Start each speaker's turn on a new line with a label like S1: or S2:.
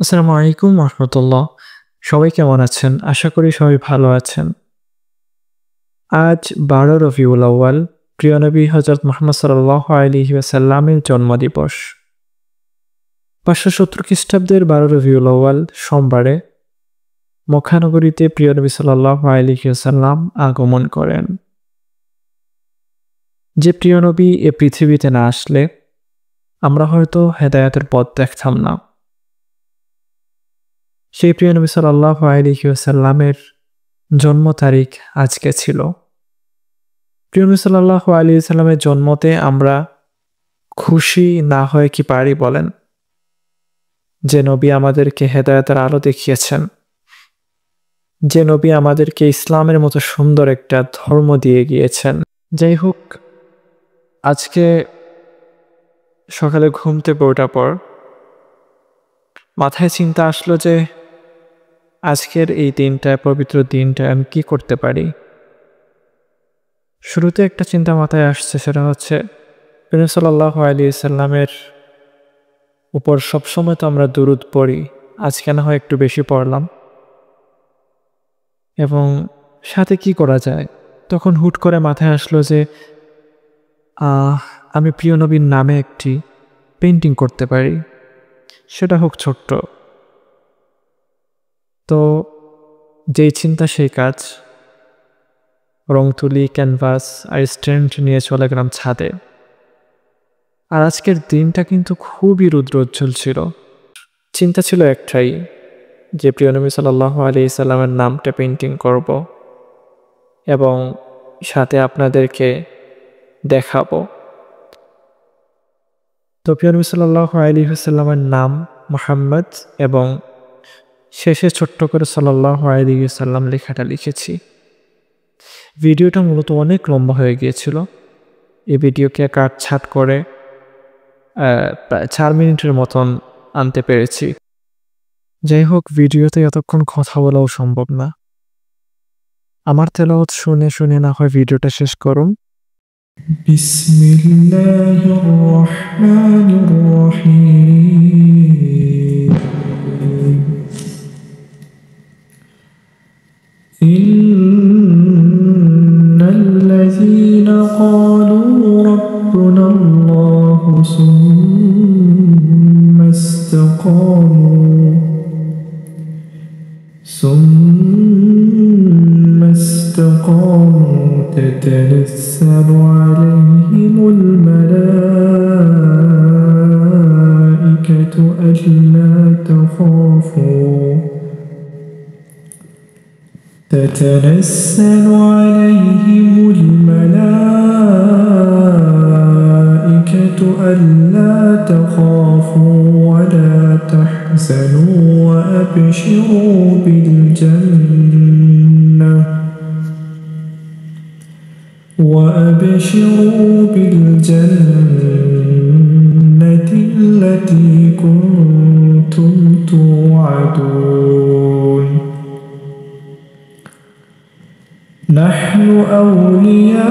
S1: আসসালামু আলাইকুম রহমতুল্লাহ। সবাই কেমন আছেন? আশা করি সবাই ভালো আছেন। আজ ১২ রবিউল আউয়াল, প্রিয় নবী হযরত মুহাম্মদ সাল্লাল্লাহু আলাইহি ওয়াসাল্লামের জন্মদিবস। ৫৭০ খ্রিস্টাব্দের ১২ রবিউল আউয়াল সোমবারে মক্কানগরীতে প্রিয় নবী সাল্লাল্লাহু আলাইহি ওয়াসাল্লাম আগমন করেন। যে প্রিয় নবী এ পৃথিবীতে না আসলে আমরা হয়তো হেদায়েতের পথ দেখতাম না। সেই প্রিয় নবী সাল্লাল্লাহু আলাইহি ওয়াসাল্লামের জন্ম তারিখ আজকে ছিল। প্রিয় নবী সাল্লাল্লাহু আলাইহি ওয়াসাল্লামের জন্মতে আমরা খুশি না হয়ে কি পারি বলেন? যে নবী আমাদেরকে হেদায়েতের আলো দেখিয়েছেন, যে নবী আমাদেরকে ইসলামের মতো সুন্দর একটা ধর্ম দিয়ে গিয়েছেন। যাই হোক, আজকে সকালে ঘুম থেকে ওঠার পর মাথায় চিন্তা আসলো যে আজকের এই দিনটায়, পবিত্র দিনটায় আমি কি করতে পারি। শুরুতে একটা চিন্তা মাথায় আসছে, সেটা হচ্ছে নবী সাল্লাল্লাহু আলাইহি ওয়াসাল্লামের উপর সবসময় তো আমরা দুরূদ পড়ি, আজকে না হয় একটু বেশি পড়লাম। এবং সাথে কি করা যায়? তখন হুট করে মাথায় আসলো যে আমি প্রিয় নবীর নামে একটি পেইন্টিং করতে পারি, সেটা হোক ছোট্ট। তো যেই চিন্তা সেই কাজ। রং তুলি, ক্যানভাস আর স্ট্যান্ড নিয়ে চলে গেলাম ছাদে। আর আজকের দিনটা কিন্তু খুবই রৌদ্রোজ্জ্বল ছিল। চিন্তা ছিল একটাই, যে প্রিয় নবী সাল্লাল্লাহু আলাইহি সাল্লামের নামটা পেইন্টিং করব এবং সাথে আপনাদেরকে দেখাবো। তো প্রিয় নবী সাল্লাল্লাহু আলাইহি সাল্লামের নাম মুহাম্মদ এবং শেষে ছোট্ট করে সাল্লাল্লাহু আলাইহি সাল্লাম লেখাটা লিখেছি। ভিডিওটা মূলত অনেক লম্বা হয়ে গিয়েছিল। এই ভিডিওকে কাটছাঁট করে প্রায় ৪ মিনিটের মতন আনতে পেরেছি। যাই হোক, ভিডিওতে এতক্ষণ কথা বলাও সম্ভব না। আমার তেলাওয়াত শুনে শুনে না হয় ভিডিওটা শেষ করুন। বিসমিল্লাহির রহমানির রহিম। ইন্নাল্লাযীনা ক্বালু রাব্বুনাল্লাহু সুম্মা ইসতাকামু تتنزل عليهم الملائكة ألا تخافوا تتنزل عليهم الملائكة ألا تخافوا ولا تحزنوا وأبشروا بالجنة التي كنتم توعدون نحن أولياؤكم